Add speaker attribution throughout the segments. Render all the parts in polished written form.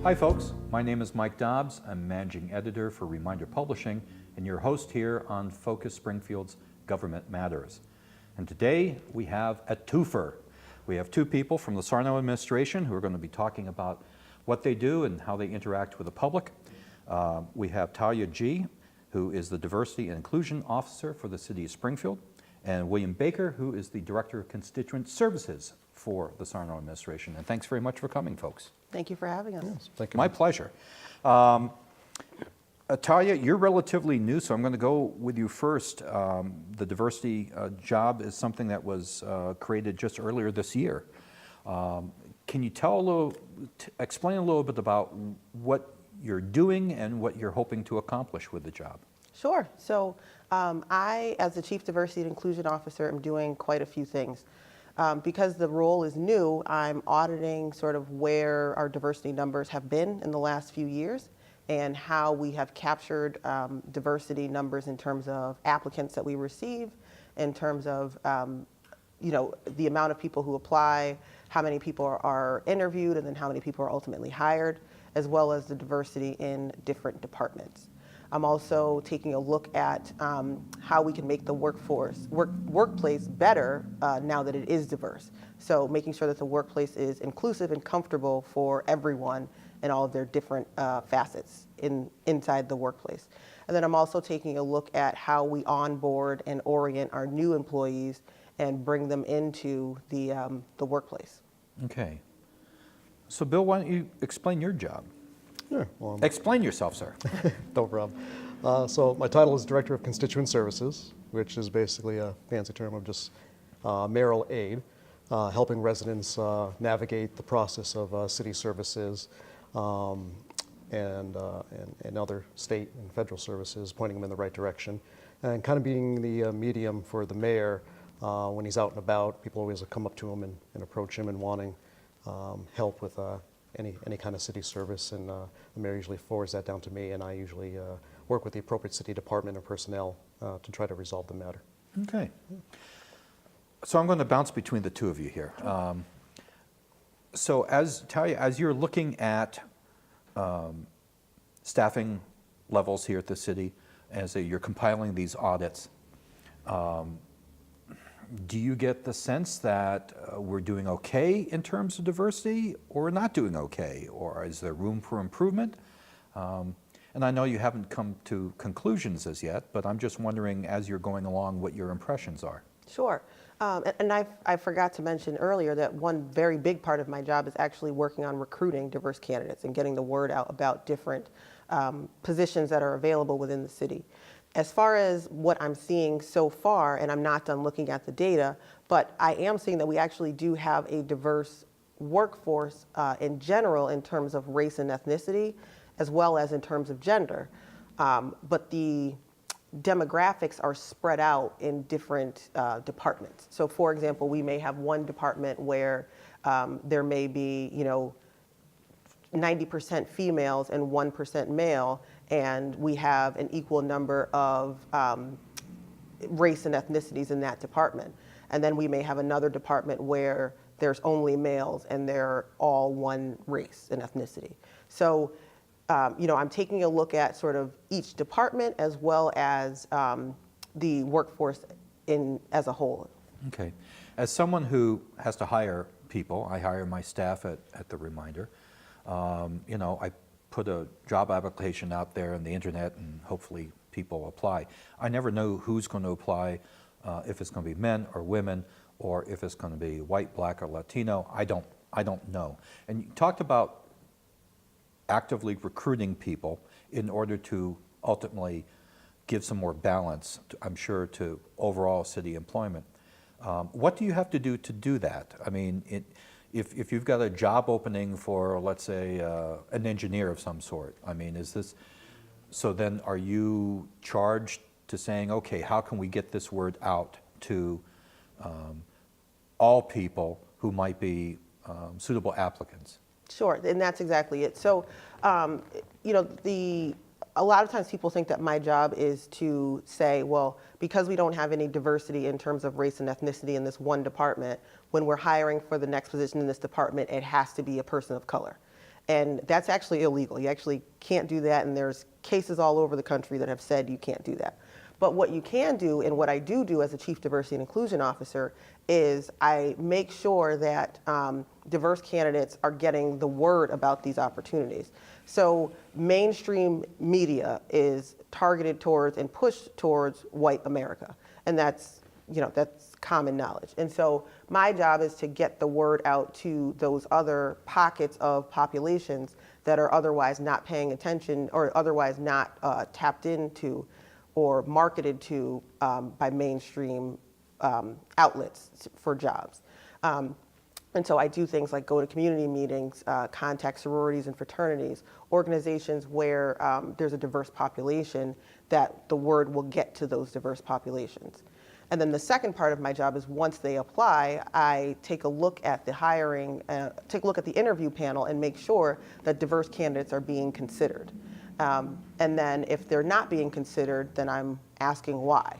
Speaker 1: Hi folks, my name is Mike Dobbs. I'm Managing Editor for Reminder Publishing and your host here on Focus Springfield's Government Matters. And today we have a twofer. We have two people from the Sarno administration who are going to be talking about what they do and how they interact with the public. We have Talia Gee, who is the Diversity and Inclusion Officer for the City of Springfield, and William Baker, who is the Director of Constituent Services for the Sarno administration. And thanks very much for coming, folks.
Speaker 2: Thank you for having us.
Speaker 3: Yes, thank you.
Speaker 1: My pleasure. Talia, you're relatively new, so I'm going to go with you first. The diversity job is something that was created just earlier this year. Can you explain a little bit about what you're doing and what you're hoping to accomplish with the job?
Speaker 2: Sure. So I, as the Chief Diversity and Inclusion Officer, am doing quite a few things. Because the role is new, I'm auditing sort of where our diversity numbers have been in the last few years and how we have captured diversity numbers in terms of applicants that we receive, in terms of the amount of people who apply, how many people are interviewed, and then how many people are ultimately hired, as well as the diversity in different departments. I'm also taking a look at how we can make the workplace better now that it is diverse. So making sure that the workplace is inclusive and comfortable for everyone and all of their different facets inside the workplace. And then I'm also taking a look at how we onboard and orient our new employees and bring them into the workplace.
Speaker 1: Okay. So Bill, why don't you explain your job?
Speaker 3: Sure. Well,
Speaker 1: Explain yourself, sir.
Speaker 3: no problem. So my title is Director of Constituent Services, which is basically a fancy term of just mayoral aid, helping residents navigate the process of city services and other state and federal services, pointing them in the right direction, and kind of being the medium for the mayor when he's out and about. People always come up to him and approach him and wanting help with any kind of city service, and the mayor usually forwards that down to me, and I usually work with the appropriate city department and personnel to try to resolve the matter.
Speaker 1: Okay. So I'm going to bounce between the two of you here. So Talia, as you're looking at staffing levels here at the city, as you're compiling these audits, do you get the sense that we're doing okay in terms of diversity, or we're not doing okay, or is there room for improvement? And I know you haven't come to conclusions as yet, but I'm just wondering, as you're going along, what your impressions are.
Speaker 2: Sure. And I forgot to mention earlier that one very big part of my job is actually working on recruiting diverse candidates and getting the word out about different positions that are available within the city. As far as what I'm seeing so far, and I'm not done looking at the data, but I am seeing that we actually do have a diverse workforce in general in terms of race and ethnicity, as well as in terms of gender. But the demographics are spread out in different departments. So for example, we may have one department where there may be 90% females and 1% male, and we have an equal number of race and ethnicities in that department. And then we may have another department where there's only males and they're all one race and ethnicity. So, I'm taking a look at sort of each department as well as the workforce as a whole.
Speaker 1: Okay. As someone who has to hire people, I hire my staff at the Reminder. I put a job application out there on the internet and hopefully people apply. I never know who's going to apply, if it's going to be men or women, or if it's going to be white, black, or Latino. I don't know. And you talked about actively recruiting people in order to ultimately give some more balance, I'm sure, to overall city employment. What do you have to do that? I mean, if you've got a job opening for, let's say, an engineer of some sort, I mean, so then are you charged to saying, okay, how can we get this word out to all people who might be suitable applicants?
Speaker 2: Sure, and that's exactly it. So, a lot of times people think that my job is to say, well, because we don't have any diversity in terms of race and ethnicity in this one department, when we're hiring for the next position in this department, it has to be a person of color. And that's actually illegal. You actually can't do that, and there's cases all over the country that have said you can't do that. But what you can do, and what I do as a Chief Diversity and Inclusion Officer, is I make sure that diverse candidates are getting the word about these opportunities. So mainstream media is targeted towards and pushed towards white America, and that's common knowledge. And so my job is to get the word out to those other pockets of populations that are otherwise not paying attention or otherwise not tapped into or marketed to by mainstream outlets for jobs. And so I do things like go to community meetings, contact sororities and fraternities, organizations where there's a diverse population, that the word will get to those diverse populations. And then the second part of my job is once they apply, I take a look at the hiring, take a look at the interview panel and make sure that diverse candidates are being considered. And then if they're not being considered, then I'm asking why.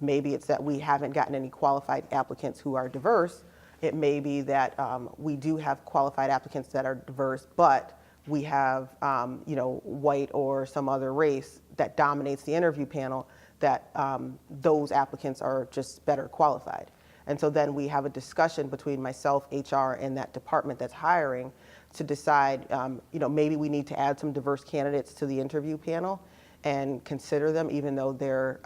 Speaker 2: Maybe it's that we haven't gotten any qualified applicants who are diverse. It may be that we do have qualified applicants that are diverse, but we have white or some other race that dominates the interview panel, that those applicants are just better qualified. And so then we have a discussion between myself, HR, and that department that's hiring to decide, maybe we need to add some diverse candidates to the interview panel and consider them, even though they're,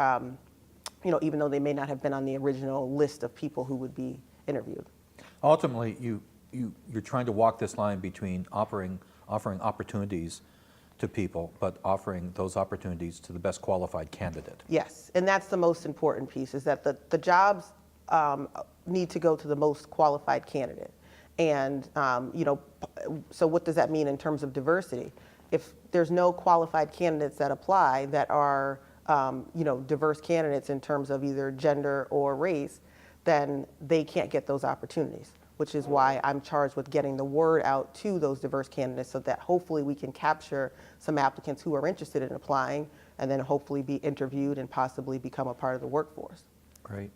Speaker 2: even though they may not have been on the original list of people who would be interviewed.
Speaker 1: Ultimately, you're trying to walk this line between offering opportunities to people, but offering those opportunities to the best qualified candidate.
Speaker 2: Yes, and that's the most important piece, is that the jobs need to go to the most qualified candidate. And, so what does that mean in terms of diversity? If there's no qualified candidates that apply that are, diverse candidates in terms of either gender or race, then they can't get those opportunities, which is why I'm charged with getting the word out to those diverse candidates so that hopefully we can capture some applicants who are interested in applying and then hopefully be interviewed and possibly become a part of the workforce.
Speaker 1: Great.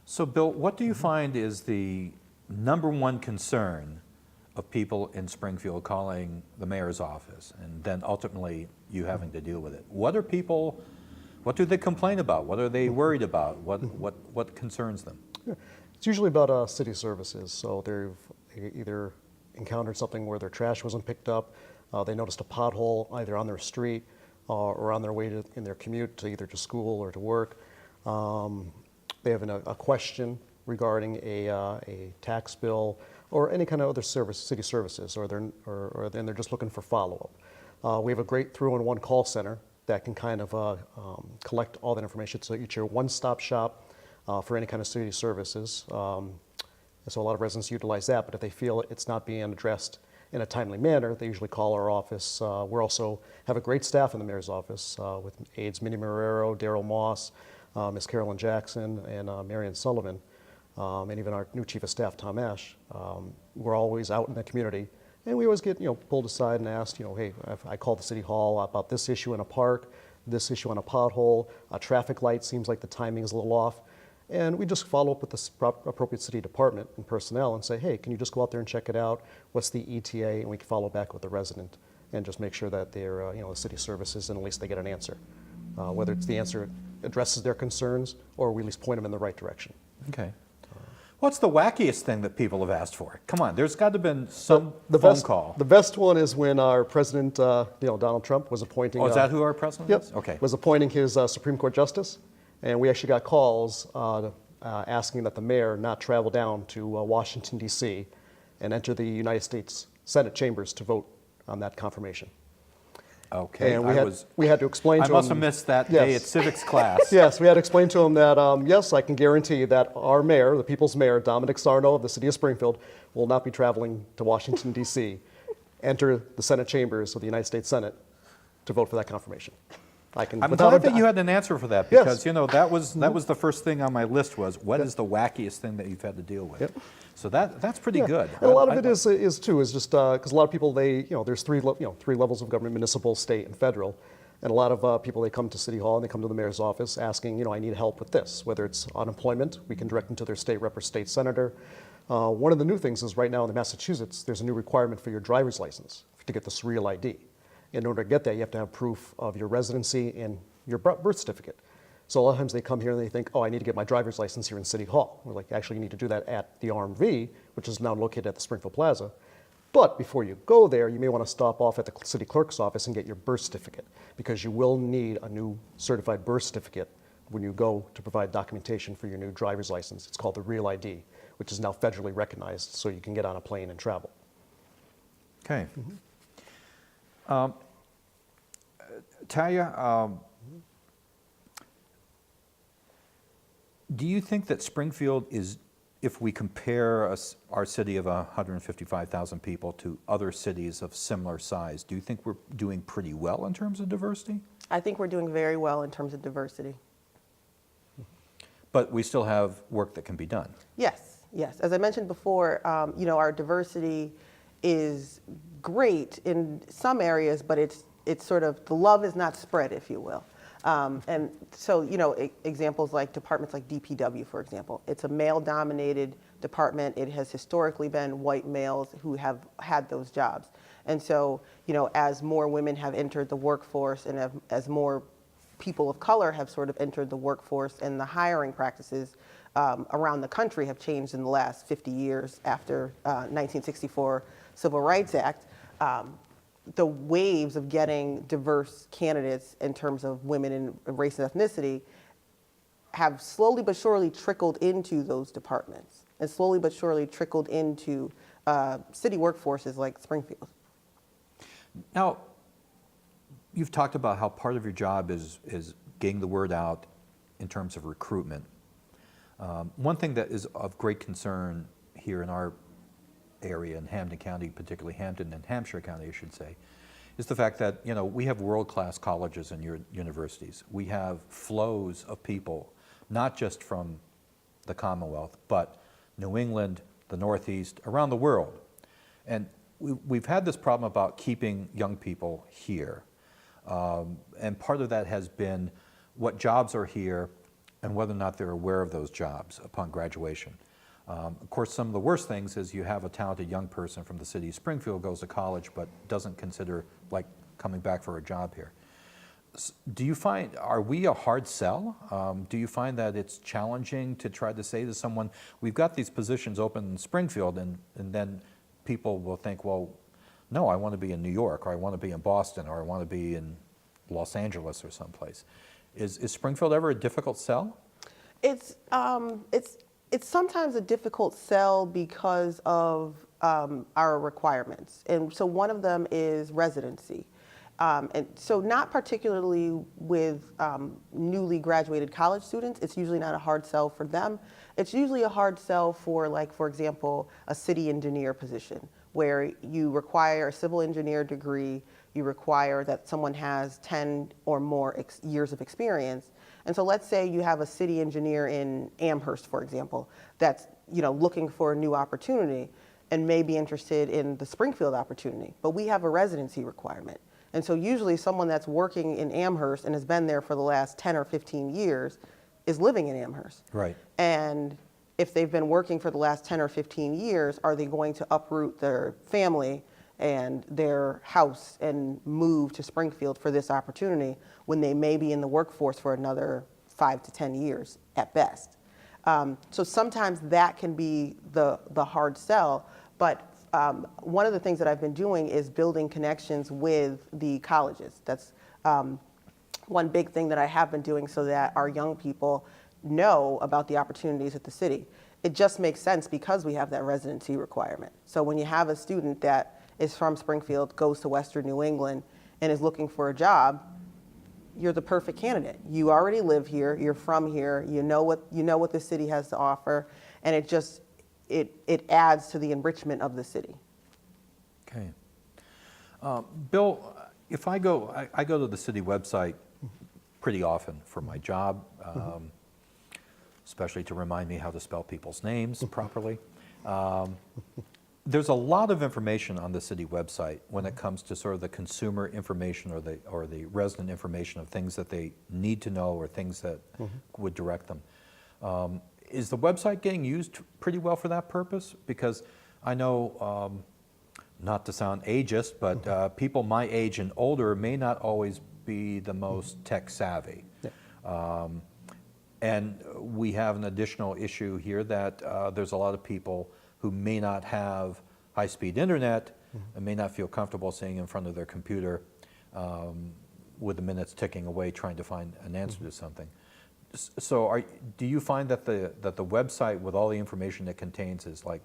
Speaker 1: So Bill, what do you find is the number one concern of people in Springfield calling the mayor's office and then ultimately you having to deal with it? What do they complain about? What are they worried about? What concerns them?
Speaker 3: Yeah. It's usually about city services. So they've either encountered something where their trash wasn't picked up, they noticed a pothole either on their street or on their way in their commute to either to school or to work. They have a question regarding a tax bill or any kind of other city services, or then they're just looking for follow-up. We have a great through-in-one call center that can kind of collect all that information. So it's your one-stop shop for any kind of city services. So a lot of residents utilize that, but if they feel it's not being addressed in a timely manner, they usually call our office. We also have a great staff in the mayor's office with aides Minnie Marrero, Daryl Moss, Ms. Carolyn Jackson, and Marion Sullivan, and even our new chief of staff, Tom Ash. We're always out in the community, and we always get pulled aside and asked, hey, if I called the city hall about this issue in a park, this issue on a pothole, a traffic light seems like the timing is a little off. And we just follow up with the appropriate city department and personnel and say, hey, can you just go out there and check it out? What's the ETA? And we can follow back with the resident and just make sure that they're, the city services, and at least they get an answer. Whether it's the answer addresses their concerns or we at least point them in the right direction.
Speaker 1: Okay. What's the wackiest thing that people have asked for? Come on, there's got to have been some phone call.
Speaker 3: The best one is when our president, Donald Trump, was appointing.
Speaker 1: Oh, is that who our president is?
Speaker 3: Yep.
Speaker 1: Okay.
Speaker 3: Was appointing his Supreme Court justice. And we actually got calls asking that the mayor not travel down to Washington, D.C. and enter the United States Senate chambers to vote on that confirmation.
Speaker 1: Okay.
Speaker 3: And we had to explain to him.
Speaker 1: I must have missed that day at civics class.
Speaker 3: Yes, we had to explain to him that, yes, I can guarantee that our mayor, the people's mayor, Dominic Sarno of the city of Springfield, will not be traveling to Washington, D.C., enter the Senate chambers of the United States Senate to vote for that confirmation.
Speaker 1: I'm glad that you had an answer for that, because
Speaker 3: Yes.
Speaker 1: that was the first thing on my list was what is the wackiest thing that you've had to deal with.
Speaker 3: Yep.
Speaker 1: So that's pretty good.
Speaker 3: And a lot of it is just because a lot of people there's three levels of government: municipal, state, and federal. And a lot of people, they come to City Hall and they come to the mayor's office asking, I need help with this. Whether it's unemployment, we can direct them to their state rep or state senator. One of the new things is right now in Massachusetts, there's a new requirement for your driver's license to get this real ID. In order to get that, you have to have proof of your residency and your birth certificate. So a lot of times they come here and they think, oh, I need to get my driver's license here in City Hall. We're like, actually, you need to do that at the RMV, which is now located at the Springfield Plaza. But before you go there, you may want to stop off at the city clerk's office and get your birth certificate, because you will need a new certified birth certificate when you go to provide documentation for your new driver's license. It's called the Real ID, which is now federally recognized, so you can get on a plane and travel.
Speaker 1: Okay. Talia, do you think that Springfield is, if we compare our city of 155,000 people to other cities of similar size, do you think we're doing pretty well in terms of diversity?
Speaker 2: I think we're doing very well in terms of diversity.
Speaker 1: But we still have work that can be done.
Speaker 2: Yes, yes. As I mentioned before, our diversity is great in some areas, but it's sort of, the love is not spread, if you will. And so, examples like departments like DPW, for example. It's a male-dominated department. It has historically been white males who have had those jobs. And so, as more women have entered the workforce and as more people of color have sort of entered the workforce, and the hiring practices around the country have changed in the last 50 years after 1964 Civil Rights Act, the waves of getting diverse candidates in terms of women and race and ethnicity have slowly but surely trickled into those departments and slowly but surely trickled into city workforces like Springfield.
Speaker 1: Now, you've talked about how part of your job is getting the word out in terms of recruitment. One thing that is of great concern here in our area in Hampden County, particularly Hampden and Hampshire County, I should say, is the fact that we have world-class colleges and universities. We have flows of people, not just from the Commonwealth, but New England, the Northeast, around the world. And we've had this problem about keeping young people here. And part of that has been what jobs are here and whether or not they're aware of those jobs upon graduation. Of course, some of the worst things is you have a talented young person from the city of Springfield goes to college but doesn't consider like coming back for a job here. Do you find, are we a hard sell? Do you find that it's challenging to try to say to someone, we've got these positions open in Springfield, and then people will think, well, no, I want to be in New York, or I want to be in Boston, or I want to be in Los Angeles or someplace. Is Springfield ever a difficult sell?
Speaker 2: It's sometimes a difficult sell because of our requirements. And so one of them is residency. And so not particularly with newly graduated college students, it's usually not a hard sell for them. It's usually a hard sell for, like, for example, a city engineer position, where you require a civil engineer degree, you require that someone has 10 or more years of experience. And so let's say you have a city engineer in Amherst, for example, that's looking for a new opportunity and may be interested in the Springfield opportunity, but we have a residency requirement. And so usually someone that's working in Amherst and has been there for the last 10 or 15 years is living in Amherst.
Speaker 1: Right.
Speaker 2: And if they've been working for the last 10 or 15 years, are they going to uproot their family and their house and move to Springfield for this opportunity when they may be in the workforce for another 5 to 10 years at best? So sometimes that can be the hard sell, but one of the things that I've been doing is building connections with the colleges. That's one big thing that I have been doing so that our young people know about the opportunities at the city. It just makes sense because we have that residency requirement. So when you have a student that is from Springfield, goes to Western New England, and is looking for a job, you're the perfect candidate. You already live here, you're from here, you know what the city has to offer, and it adds to the enrichment of the city. Okay.
Speaker 1: Bill, if I go to the city website pretty often for my job, especially to remind me how to spell people's names properly. There's a lot of information on the city website when it comes to sort of the consumer information or the resident information of things that they need to know or things that would direct them. Is the website getting used pretty well for that purpose? Because I know, not to sound ageist, but people my age and older may not always be the most tech savvy.
Speaker 3: Yeah.
Speaker 1: And we have an additional issue here that there's a lot of people who may not have high-speed internet and may not feel comfortable sitting in front of their computer with the minutes ticking away trying to find an answer to something. So do you find that the website with all the information it contains is like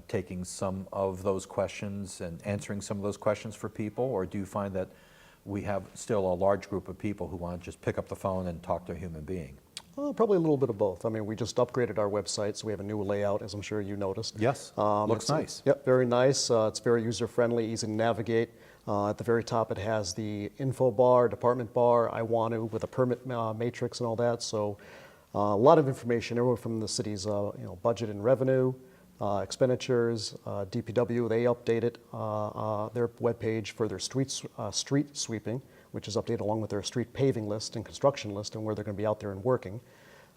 Speaker 1: taking some of those questions and answering some of those questions for people, or do you find that we have still a large group of people who want to just pick up the phone and talk to a human being?
Speaker 3: Well, probably a little bit of both. I mean, we just upgraded our website, so we have a new layout, as I'm sure you noticed.
Speaker 1: Yes, looks nice.
Speaker 3: Yep, very nice. It's very user-friendly, easy to navigate. At the very top, it has the info bar, department bar, I want to, with a permit matrix and all that. So a lot of information, everywhere from the city's budget and revenue, expenditures, DPW, they updated their webpage for their street sweeping, which is updated along with their street paving list and construction list and where they're going to be out there and working.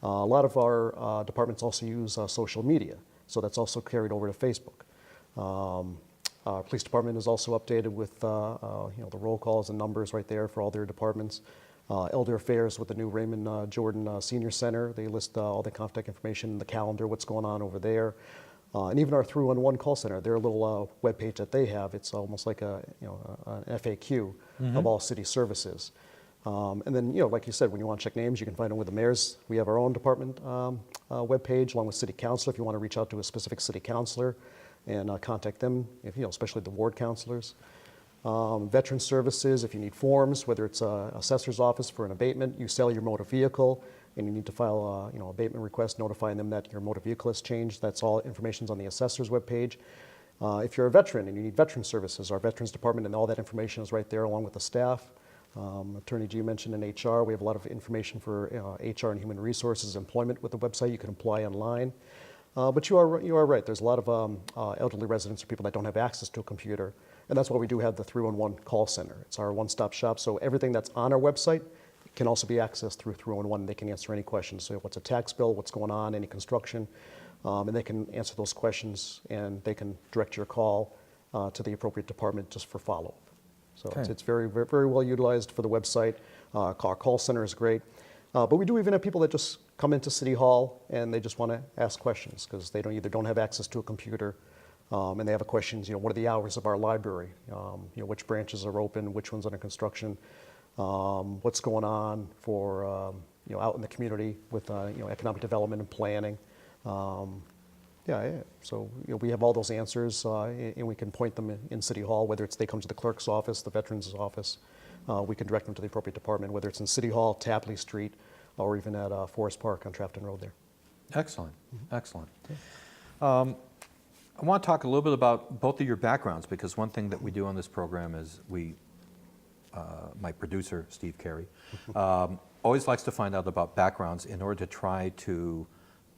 Speaker 3: A lot of our departments also use social media, so that's also carried over to Facebook. Our police department is also updated with the roll calls and numbers right there for all their departments. Elder Affairs with the new Raymond Jordan Senior Center, they list all the contact information, the calendar, what's going on over there. And even our 311 call center, their little webpage that they have, it's almost like an FAQ of all city services. And then, like you said, when you want to check names, you can find them with the mayors. We have our own department webpage along with city council if you want to reach out to a specific city councilor and contact them, especially the ward councilors. Veteran services, if you need forms, whether it's an assessor's office for an abatement, you sell your motor vehicle, and you need to file a abatement request notifying them that your motor vehicle has changed. That's all information's on the assessor's webpage. If you're a veteran and you need veteran services, our veterans department and all that information is right there along with the staff. Attorney Gee mentioned in HR, we have a lot of information for HR and human resources, employment with the website. You can apply online. But you are right. There's a lot of elderly residents or people that don't have access to a computer, and that's why we do have the 311 call center. It's our one-stop shop, so everything that's on our website can also be accessed through 311. They can answer any questions. So what's a tax bill, what's going on, any construction, and they can answer those questions, and they can direct your call to the appropriate department just for follow-up. So
Speaker 1: Okay.
Speaker 3: it's very, very, very well utilized for the website. Our call center is great. But we do even have people that just come into City Hall and they just want to ask questions because they either don't have access to a computer and they have questions, what are the hours of our library? Which branches are open, which ones under construction, what's going on for, out in the community with, economic development and planning. So we have all those answers and we can point them in City Hall, whether it's they come to the clerk's office, the veterans office. We can direct them to the appropriate department, whether it's in City Hall, Tapley Street, or even at Forest Park on Trafton Road there.
Speaker 1: Excellent, excellent. I want to talk a little bit about both of your backgrounds, because one thing that we do on this program is my producer, Steve Carey, always likes to find out about backgrounds in order to try to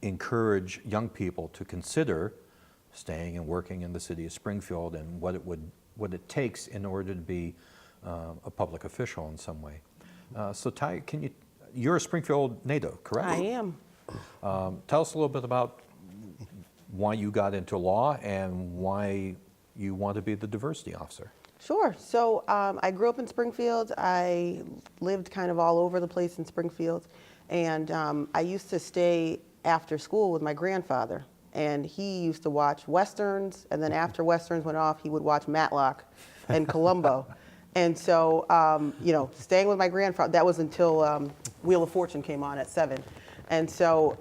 Speaker 1: encourage young people to consider staying and working in the city of Springfield and what it takes in order to be a public official in some way. So Talia, you're a Springfield native, correct?
Speaker 2: I am.
Speaker 1: Tell us a little bit about why you got into law and why you want to be the diversity officer.
Speaker 2: Sure. So I grew up in Springfield. I lived kind of all over the place in Springfield. And I used to stay after school with my grandfather. And he used to watch Westerns. And then after Westerns went off, he would watch Matlock and Columbo. And so, staying with my grandfather, that was until Wheel of Fortune came on at 7. And so...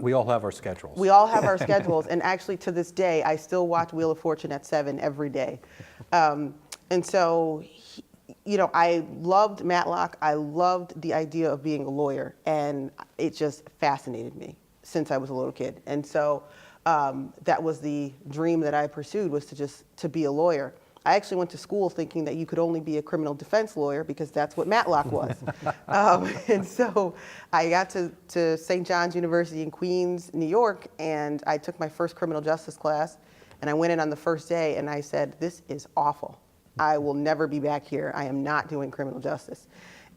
Speaker 1: we all have our schedules.
Speaker 2: We all have our schedules. And actually, to this day, I still watch Wheel of Fortune at 7 every day. And so, I loved Matlock. I loved the idea of being a lawyer. And it just fascinated me since I was a little kid. And so, that was the dream that I pursued, was to be a lawyer. I actually went to school thinking that you could only be a criminal defense lawyer because that's what Matlock was. And so I got to St. John's University in Queens, New York, and I took my first criminal justice class. And I went in on the first day and I said, this is awful. I will never be back here. I am not doing criminal justice.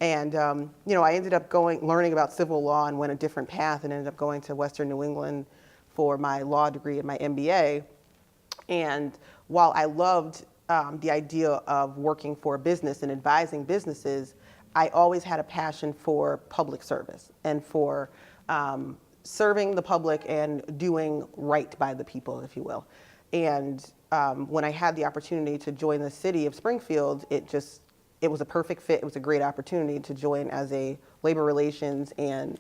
Speaker 2: And I ended up learning about civil law and went a different path and ended up going to Western New England for my law degree and my MBA. And while I loved the idea of working for a business and advising businesses, I always had a passion for public service and for serving the public and doing right by the people, if you will. And when I had the opportunity to join the city of Springfield, it was a perfect fit. It was a great opportunity to join as a labor relations and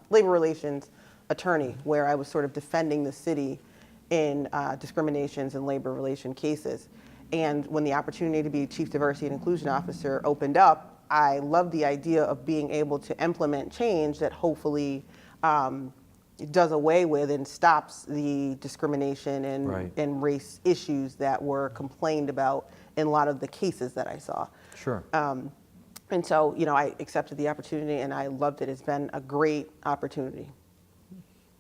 Speaker 2: labor relations attorney, where I was sort of defending the city in discriminations and labor relation cases. And when the opportunity to be Chief Diversity and Inclusion Officer opened up, I loved the idea of being able to implement change that hopefully does away with and stops the discrimination and race issues that were complained about in a lot of the cases that I saw.
Speaker 1: Sure.
Speaker 2: And so, I accepted the opportunity and I loved it. It's been a great opportunity.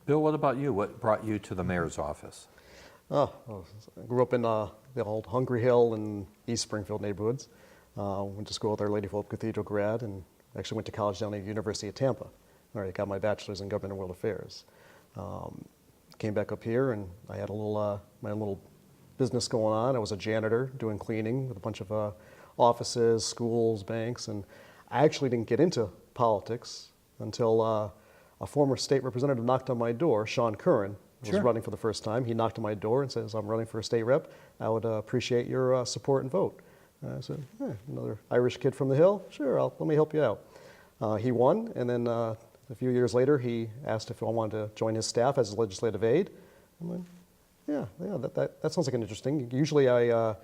Speaker 1: Bill, what about you? What brought you to the mayor's office?
Speaker 3: I grew up in the old Hungry Hill and East Springfield neighborhoods. Went to school at Our Lady of Hope Cathedral grad and actually went to college down at the University of Tampa. Where I got my bachelor's in government and world affairs. Came back up here and I had my little business going on. I was a janitor doing cleaning with a bunch of offices, schools, banks, and I actually didn't get into politics until a former state representative knocked on my door. Sean Curran was running for the first time. He knocked on my door and says, "I'm running for a state rep. I would appreciate your support and vote." I said, "Another Irish kid from the Hill? Sure, let me help you out." He won, and then a few years later, he asked if I wanted to join his staff as a legislative aide. I went, yeah, that sounds like an interesting. Usually I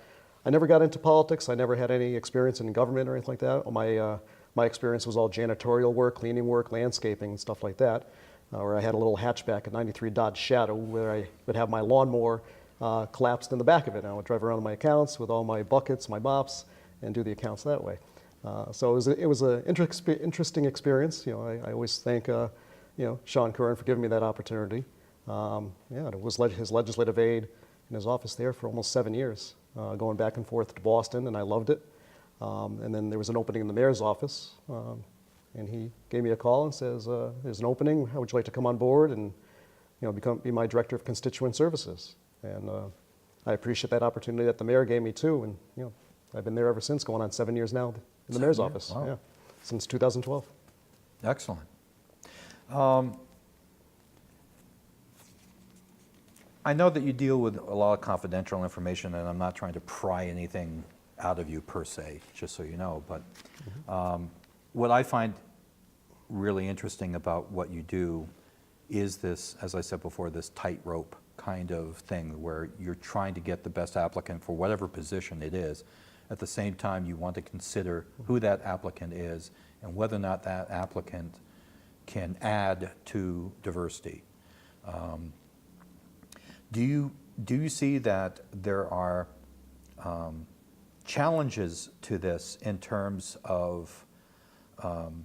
Speaker 3: never got into politics. I never had any experience in government or anything like that. My experience was all janitorial work, cleaning work, landscaping, and stuff like that, where I had a little hatchback, a 93 Dodge Shadow, where I would have my lawnmower collapsed in the back of it. And I would drive around with my accounts with all my buckets, my mops, and do the accounts that way. So it was an interesting experience. I always thank Sean Curran for giving me that opportunity. It was his legislative aide in his office there for almost 7 years, going back and forth to Boston, and I loved it. And then there was an opening in the mayor's office, and he gave me a call and says, "There's an opening. How would you like to come on board and be my Director of Constituent Services?" And I appreciate that opportunity that the mayor gave me too, and I've been there ever since, going on 7 years now in the mayor's office.
Speaker 1: Wow.
Speaker 3: Yeah, since 2012.
Speaker 1: Excellent. I know that you deal with a lot of confidential information, and I'm not trying to pry anything out of you per se, just so you know, but what I find really interesting about what you do is this, as I said before, this tightrope kind of thing where you're trying to get the best applicant for whatever position it is. At the same time, you want to consider who that applicant is and whether or not that applicant can add to diversity. Do you see that there are challenges to this in terms of, I'm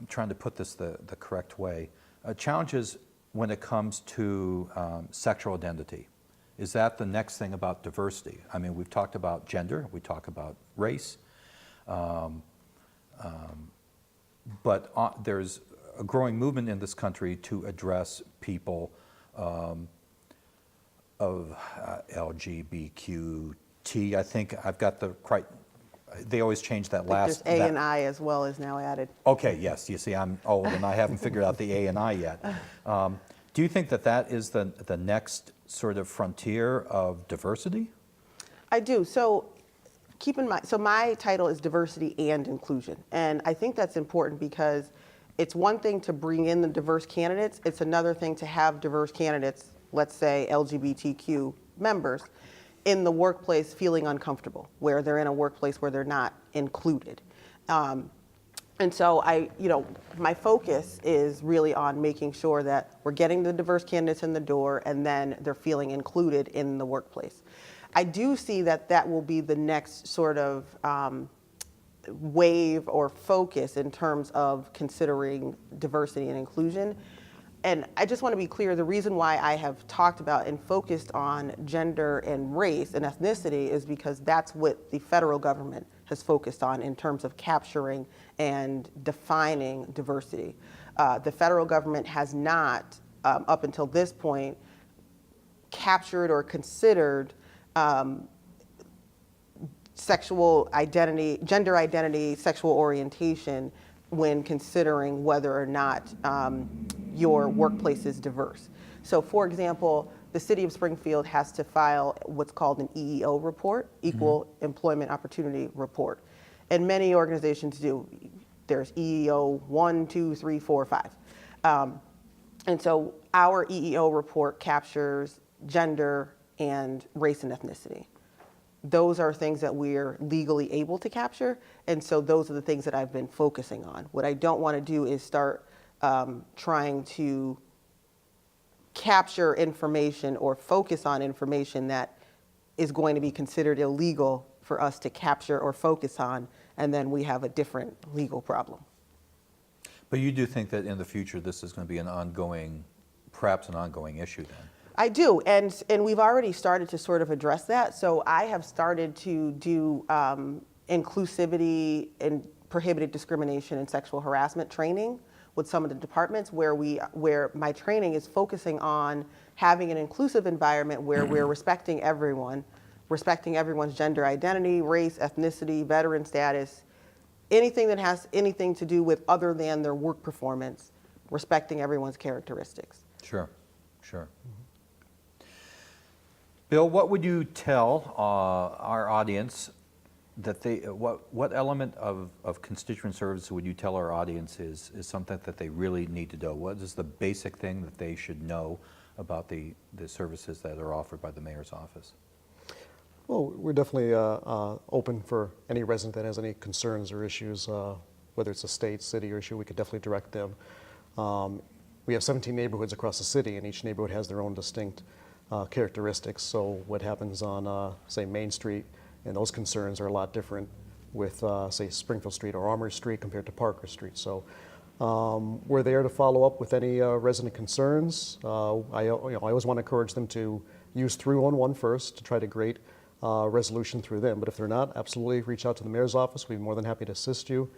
Speaker 1: trying to put this the correct way, challenges when it comes to sexual identity? Is that the next thing about diversity? I mean, we've talked about gender, we talk about race, but there's a growing movement in this country to address people of LGBTQT. I think I've got they always change that last.
Speaker 2: There's A and I as well is now added.
Speaker 1: Okay, yes. You see, I'm old and I haven't figured out the A and I yet. Do you think that is the next sort of frontier of diversity?
Speaker 2: I do. So keep in mind, so my title is Diversity and Inclusion. And I think that's important because it's one thing to bring in the diverse candidates. It's another thing to have diverse candidates, let's say LGBTQ members, in the workplace feeling uncomfortable, where they're in a workplace where they're not included. And so my focus is really on making sure that we're getting the diverse candidates in the door and then they're feeling included in the workplace. I do see that will be the next sort of wave or focus in terms of considering diversity and inclusion. And I just want to be clear, the reason why I have talked about and focused on gender and race and ethnicity is because that's what the federal government has focused on in terms of capturing and defining diversity. The federal government has not, up until this point, captured or considered sexual identity, gender identity, sexual orientation when considering whether or not your workplace is diverse. So for example, the city of Springfield has to file what's called an EEO report, Equal Employment Opportunity Report. And many organizations do. There's EEO 1, 2, 3, 4, 5. And so our EEO report captures gender and race and ethnicity. Those are things that we're legally able to capture, and so those are the things that I've been focusing on. What I don't want to do is start trying to capture information or focus on information that is going to be considered illegal for us to capture or focus on, and then we have a different legal problem.
Speaker 1: But you do think that in the future this is going to be an ongoing, perhaps an ongoing issue then?
Speaker 2: I do, and we've already started to sort of address that. So I have started to do inclusivity and prohibited discrimination and sexual harassment training with some of the departments where my training is focusing on having an inclusive environment where we're respecting everyone, respecting everyone's gender identity, race, ethnicity, veteran status, anything that has anything to do with other than their work performance, respecting everyone's characteristics.
Speaker 1: Sure, sure. Bill, what would you tell our audience that they, what element of constituent service would you tell our audience is something that they really need to know? What is the basic thing that they should know about the services that are offered by the mayor's office?
Speaker 3: Well, we're definitely open for any resident that has any concerns or issues, whether it's a state, city, or issue, we could definitely direct them. We have 17 neighborhoods across the city, and each neighborhood has their own distinct characteristics. So what happens on, say, Main Street, and those concerns are a lot different with, say, Springfield Street or Armory Street compared to Parker Street. So we're there to follow up with any resident concerns. I always want to encourage them to use 311 first to try to create resolution through them. But if they're not, absolutely reach out to the mayor's office. We'd be more than happy to assist you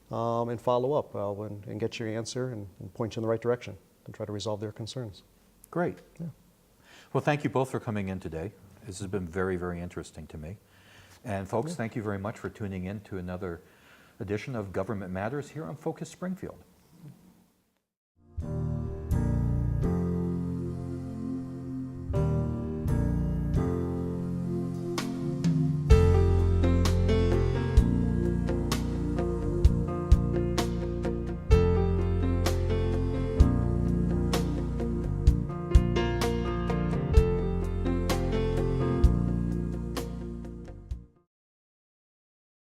Speaker 3: and follow up and get your answer and point you in the right direction and try to resolve their concerns.
Speaker 1: Great.
Speaker 3: Yeah.
Speaker 1: Well, thank you both for coming in today. This has been very, very interesting to me. And folks, thank you very much for tuning in to another edition of Government Matters here on Focus Springfield.